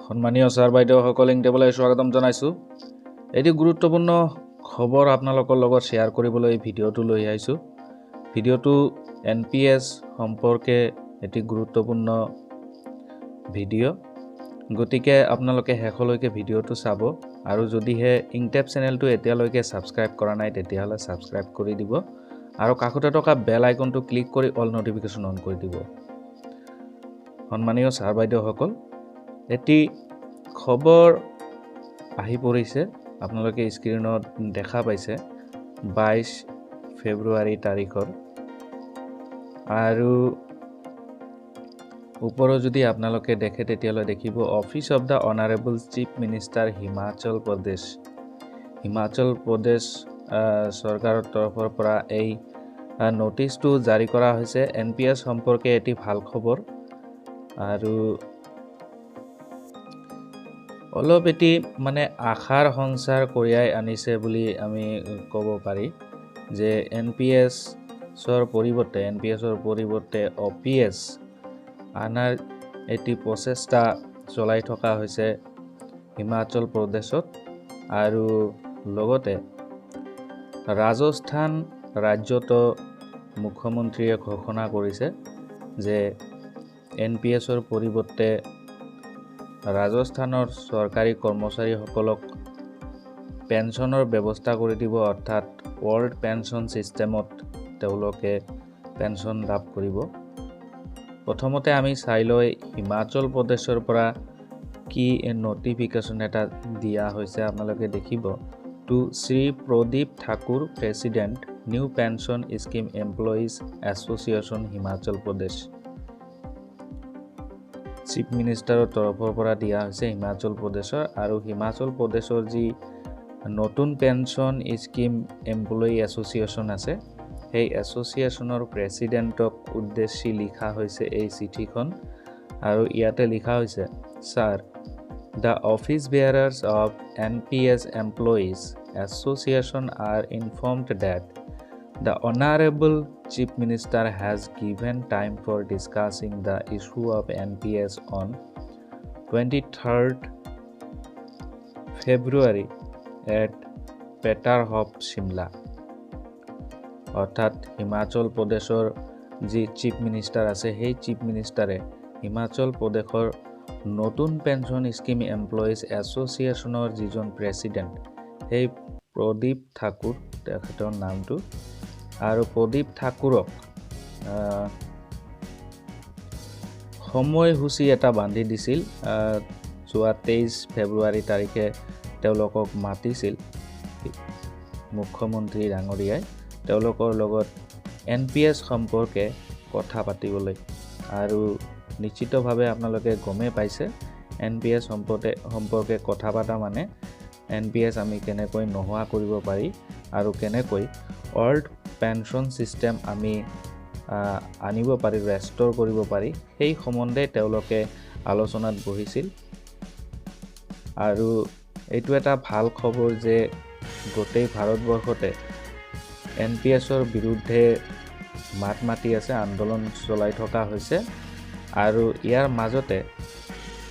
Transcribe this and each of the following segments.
সন্মানীয় ছাৰ বাইদেউসকল টেবুললৈ স্বাগতম জনাইছোঁ। এটি গুৰুত্বপূৰ্ণ খবৰ আপোনালোকৰ লগত শ্বেয়াৰ কৰিবলৈ ভিডিঅ'টো লৈ আহিছোঁ। ভিডিঅ'টো NPS সম্পৰ্কে এটি গুৰুত্বপূৰ্ণ ভিডিঅ'। গতিকে আপোনালোকে শেষলৈকে ভিডিঅ'টো চাব আৰু যদিহে ইংটেপ চেনেলটো এতিয়ালৈকে ছাবস্ক্ৰাইব কৰা নাই তেতিয়াহ'লে ছাবস্ক্ৰাইব কৰি দিব আৰু কাষতে থকা বেল আইকনটো ক্লিক কৰি অল নটিফিকেশ্যন অন কৰি দিব। সন্মানীয় ছাৰ বাইদেউসকল, এটি খবৰ আহি পৰিছে, আপোনালোকে স্ক্ৰীনত দেখা পাইছে 22 ফেব্ৰুৱাৰী তাৰিখৰ। আৰু ওপৰত যদি আপোনালোকে দেখে তেতিয়ালৈ দেখিব office of the honourable chief minister Himachal Pradesh চৰকাৰৰ তৰফৰ পৰা এই নটিচটো জাৰি কৰা হৈছে। NPS সম্পৰ্কে এটি ভাল খবৰ আৰু অলপ এটি আশাৰ সঞ্চাৰ কঢ়িয়াই আনিছে বুলি আমি ক'ব পাৰি যে NPSৰ পৰিৱৰ্তে OPS আনাৰ এটি প্ৰচেষ্টা চলাই থকা হৈছে হিমাচল প্ৰদেশত। আৰু লগতে ৰাজস্থান ৰাজ্যতো মুখ্যমন্ত্ৰীয়ে ঘোষণা কৰিছে যে NPSৰ পৰিৱৰ্তে ৰাজস্থানৰ চৰকাৰী কৰ্মচাৰীসকলক পেঞ্চনৰ ব্যৱস্থা কৰি দিব, অৰ্থাৎ ৱৰ্ল্ড পেঞ্চন ছিষ্টেমত তেওঁলোকে পেঞ্চন লাভ কৰিব। প্ৰথমতে আমি চাই লৈ হিমাচল প্ৰদেশৰ পৰা কি নটিফিকেশ্যন এটা দিয়া হৈছে। আপোনালোকে দেখিব to Shri Pradeep Thakur president new pension scheme employees association Himachal Pradesh. Chief মিনিষ্টাৰৰ তৰফৰ পৰা দিয়া হৈছে হিমাচল প্ৰদেশৰ। আৰু হিমাচল প্ৰদেশৰ যি নতুন পেঞ্চন স্কিম এমপ্লয়ি এছ'চিয়েশ্যন আছে, সেই এছ'চিয়েশ্যনৰ প্ৰেছিডেণ্টক উদ্দেশ্যি লিখা হৈছে এই চিঠিখন। আৰু ইয়াতে লিখা হৈছে, sir, the office bearers of NPS employees association are informed that the Honorable Chief Minister has given time for discussing the issue of NPS on 23rd February at Peterhof, Shimla. অৰ্থাৎ হিমাচল প্ৰদেশৰ যি চিফ মিনিষ্টাৰ আছে, সেই chief মিনিষ্টাৰে Himachal প্ৰদেশৰ নতুন pension scheme employees এছ'চিয়েশ্যনৰ যিজন president, সেই প্ৰদীপ ঠাকুৰ তেখেতৰ নামটো, আৰু প্ৰদীপ ঠাকুৰক সময়সূচী এটা বান্ধি দিছিল। যোৱা 23 ফেব্ৰুৱাৰী তাৰিখে তেওঁলোকক মাতিছিল মুখ্যমন্ত্ৰী ডাঙৰীয়াই তেওঁলোকৰ লগত NPS সম্পৰ্কে কথা পাতিবলৈ। আৰু নিশ্চিতভাৱে আপোনালোকে গমেই পাইছে NPS সম্পৰ্কে কথা পতা মানে NPS আমি কেনেকৈ নোহোৱা কৰিব পাৰি আৰু কেনেকৈ ৱৰ্ল্ড পেঞ্চন ছিষ্টেম আমি আনিব পাৰি, ৰেষ্ট'ৰ কৰিব পাৰি, সেই সম্বন্ধে তেওঁলোকে আলোচনাত বহিছিল। আৰু এইটো এটা ভাল খবৰ যে গোটেই ভাৰতবৰ্ষতে NPSৰ বিৰুদ্ধে মাত মাতি আছে, আন্দোলন চলাই থকা হৈছে। আৰু ইয়াৰ মাজতে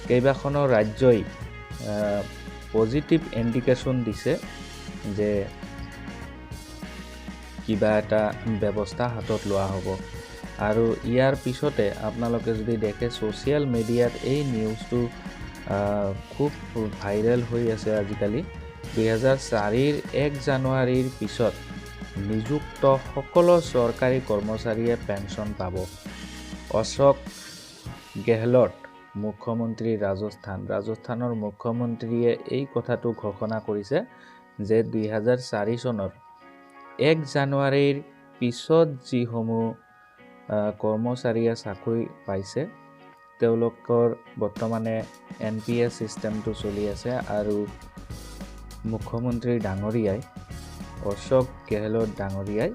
কেইবাখনো ৰাজ্যই পজিটিভ ইণ্ডিকেশ্যন দিছে যে কিবা এটা ব্যৱস্থা হাতত লোৱা হ'ব। আৰু ইয়াৰ পিছতে আপোনালোকে যদি দেখে ছ'চিয়েল মিডিয়াত এই নিউজটো খুব ভাইৰেল হৈ আছে আজিকালি। 2004 1 জানুৱাৰীৰ পিছত নিযুক্ত সকলো চৰকাৰী কৰ্মচাৰীয়ে পেঞ্চন পাব। অশোক গেহলট মুখ্যমন্ত্ৰী ৰাজস্থানৰ মুখ্যমন্ত্ৰীয়ে এই কথাটো ঘোষণা কৰিছে যে 2004 চনৰ 1 জানুৱাৰীৰ পিছত যিসমূহ কৰ্মচাৰীয়ে চাকৰি পাইছে তেওঁলোকৰ বৰ্তমানে NPS ছিষ্টেমটো চলি আছে। আৰু মুখ্যমন্ত্ৰী ডাঙৰীয়াই অশোক গেহলট ডাঙৰীয়াই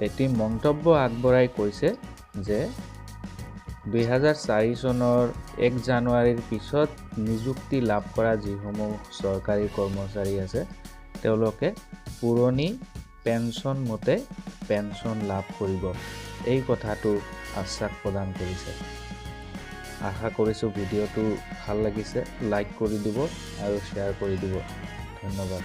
এটি মন্তব্য আগবঢ়াই কৈছে যে 2004 চনৰ 1 জানুৱাৰীৰ পিছত নিযুক্তি লাভ কৰা যিসমূহ চৰকাৰী কৰ্মচাৰী আছে তেওঁলোকে পুৰণি পেঞ্চন মতে পেঞ্চন লাভ কৰিব, এই কথাটো আশ্বাস প্ৰদান কৰিছে। আশা কৰিছোঁ ভিডিঅ'টো ভাল লাগিছে। লাইক কৰি দিব আৰু শ্বেয়াৰ কৰি দিব। ধন্যবাদ।